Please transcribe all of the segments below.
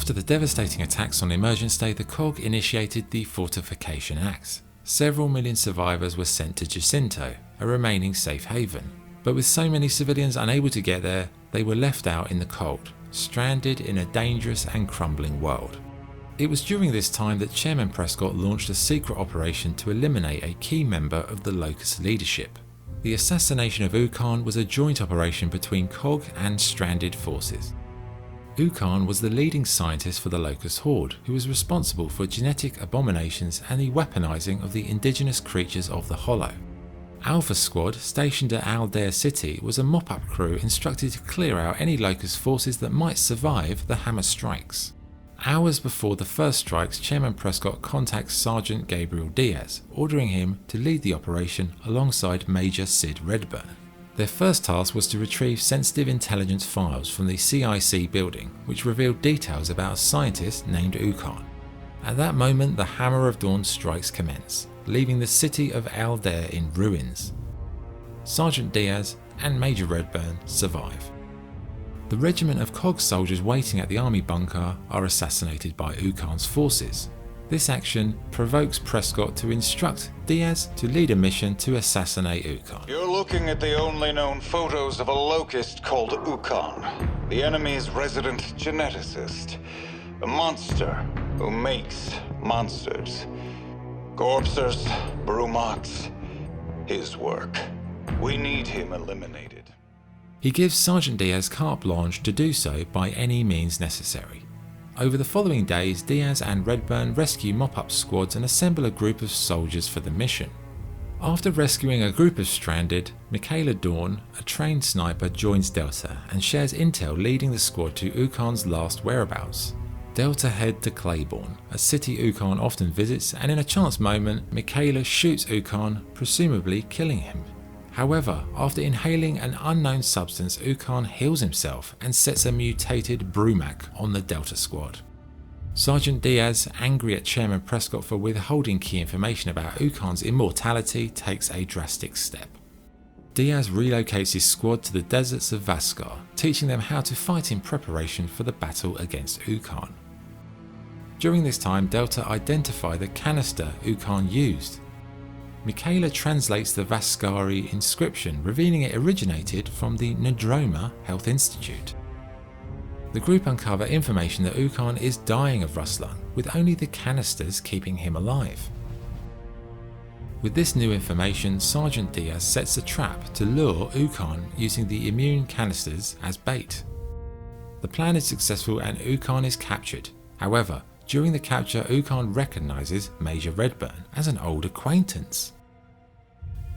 After the devastating attacks on Emergence Day, the COG initiated the Fortification Acts. Several million survivors were sent to Jacinto, a remaining safe haven. But with so many civilians unable to get there, they were left out in the cold, stranded in a dangerous and crumbling world. It was during this time that Chairman Prescott launched a secret operation to eliminate a key member of the Locust leadership. The Assassination of Ukkon was a joint operation between COG and stranded forces. Ukkon was the leading scientist for the Locust Horde, who was responsible for genetic abominations and the weaponizing of the indigenous creatures of the Hollow. Alpha Squad, stationed at Aldair City, was a mop-up crew instructed to clear out any Locust forces that might survive the hammer strikes. Hours before the first strikes, Chairman Prescott contacts Sergeant Gabriel Diaz, ordering him to lead the operation alongside Major Sid Redburn. Their first task was to retrieve sensitive intelligence files from the CIC building, which revealed details about a scientist named Ukkon. At that moment, the Hammer of Dawn strikes commence, leaving the city of Aldair in ruins. Sergeant Diaz and Major Redburn survive. The regiment of COG soldiers waiting at the army bunker are assassinated by Ukkon's forces. This action provokes Prescott to instruct Diaz to lead a mission to assassinate Ukkon. You're looking at the only known photos of a Locust called Ukkon, the enemy's resident geneticist, a monster who makes monsters. Corpsers, Brumox, his work. We need him eliminated. He gives Sergeant Diaz carte blanche to do so by any means necessary. Over the following days, Diaz and Redburn rescue mop-up squads and assemble a group of soldiers for the mission. After rescuing a group of stranded, Michaela Dawn, a trained sniper, joins Delta and shares intel leading the squad to Ukkon's last whereabouts. Delta head to Claiborne, a city Ukkon often visits, and in a chance moment, Michaela shoots Ukkon, presumably killing him. However, after inhaling an unknown substance, Ukkon heals himself and sets a mutated Brumac on the Delta squad. Sergeant Diaz, angry at Chairman Prescott for withholding key information about Ukkon's immortality, takes a drastic step. Diaz relocates his squad to the deserts of Vaskar, teaching them how to fight in preparation for the battle against Ukkon. During this time, Delta identify the canister Ukkon used. Michaela translates the Vaskari inscription, revealing it originated from the Nadroma Health Institute. The group uncover information that Ukkon is dying of Ruslan, with only the canisters keeping him alive. With this new information, Sergeant Diaz sets a trap to lure Ukkon using the immune canisters as bait. The plan is successful and Ukkon is captured. However, during the capture, Ukkon recognizes Major Redburn as an old acquaintance.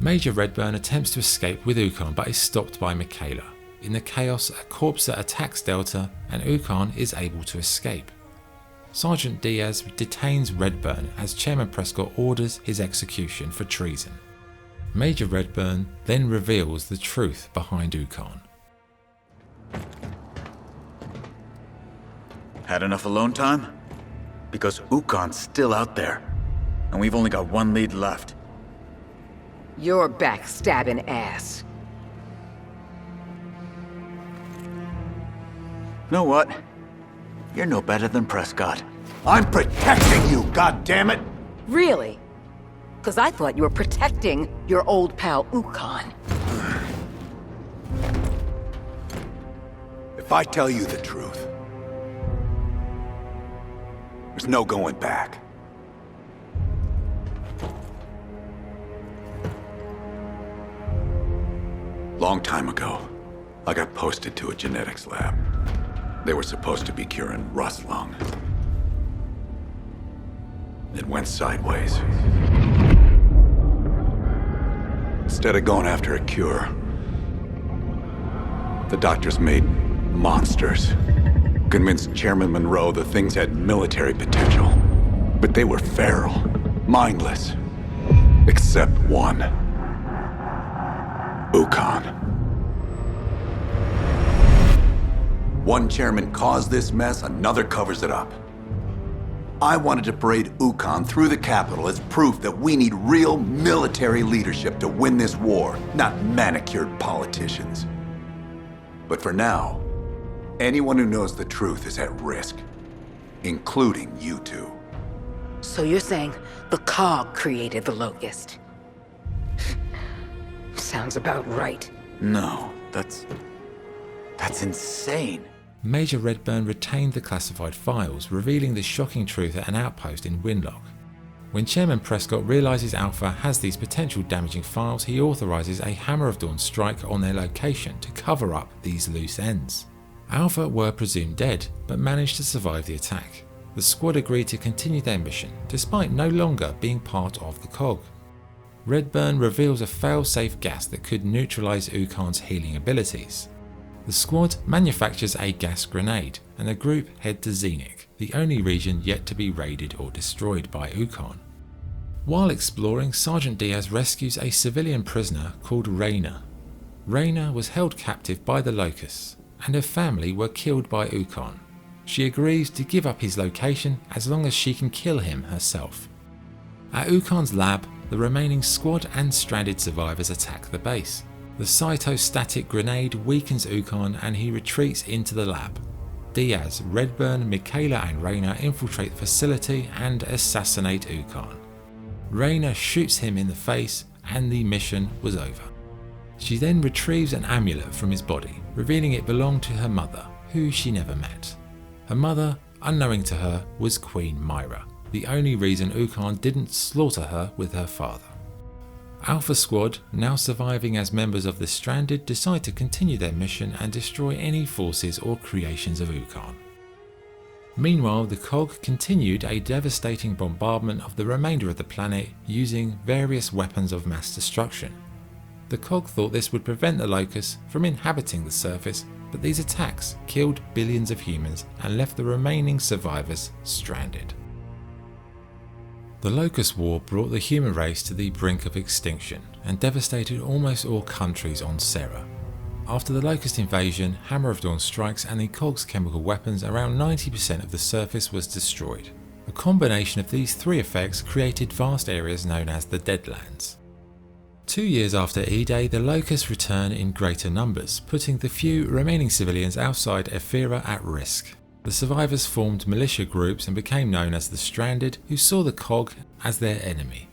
Major Redburn attempts to escape with Ukkon but is stopped by Michaela. In the chaos, a corpser attacks Delta and Ukkon is able to escape. Sergeant Diaz detains Redburn as Chairman Prescott orders his execution for treason. Major Redburn then reveals the truth behind Ukkon. Had enough alone time? Because Ukkon's still out there, and we've only got one lead left. Your backstabbing ass. Know what? You're no better than Prescott. I'm protecting you, goddammit! Really? Because I thought you were protecting your old pal Ukkon. If I tell you the truth, there's no going back. Long time ago, I got posted to a genetics lab. They were supposed to be curing rust lung. It went sideways. Instead of going after a cure, the doctors made monsters. Convinced Chairman Monroe the things had military potential. But they were feral, mindless. Except one. Ukkon. One chairman caused this mess, another covers it up. I wanted to parade Ukkon through the capital as proof that we need real military leadership to win this war, not manicured politicians. But for now, anyone who knows the truth is at risk. including you two. So you're saying the Cog created the Locust? Sounds about right. No, that's insane. Major Redburn retained the classified files, revealing the shocking truth at an outpost in Winlock. When Chairman Prescott realizes Alpha has these potential damaging files, he authorizes a Hammer of Dawn strike on their location to cover up these loose ends. Alpha were presumed dead, but managed to survive the attack. The squad agreed to continue their mission, despite no longer being part of the Cog. Redburn reveals a fail-safe gas that could neutralize Ukkon's healing abilities. The squad manufactures a gas grenade, and the group head to Zenith, the only region yet to be raided or destroyed by Ukkon. While exploring, Sergeant Diaz rescues a civilian prisoner called Raina. Raina was held captive by the Locusts, and her family were killed by Ukkon. She agrees to give up his location as long as she can kill him herself. At Ukkon's lab, the remaining squad and stranded survivors attack the base. The cytostatic grenade weakens Ukkon and he retreats into the lab. Diaz, Redburn, Michaela and Raina infiltrate the facility and assassinate Ukkon. Raina shoots him in the face and the mission was over. She then retrieves an amulet from his body, revealing it belonged to her mother, who she never met. Her mother, unknowing to her, was Queen Myra, the only reason Ukkon didn't slaughter her with her father. Alpha Squad, now surviving as members of the Stranded, decide to continue their mission and destroy any forces or creations of Ukkon. Meanwhile, the Cog continued a devastating bombardment of the remainder of the planet using various weapons of mass destruction. The Cog thought this would prevent the Locusts from inhabiting the surface, but these attacks killed billions of humans and left the remaining survivors stranded. The Locust War brought the human race to the brink of extinction and devastated almost all countries on Serra. After the Locust invasion, Hammer of Dawn strikes and the Cog's chemical weapons, around 90% of the surface was destroyed. A combination of these three effects created vast areas known as the Deadlands. 2 years after E-Day, the Locusts return in greater numbers, putting the few remaining civilians outside Ephyra at risk. The survivors formed militia groups and became known as the Stranded, who saw the Cog as their enemy.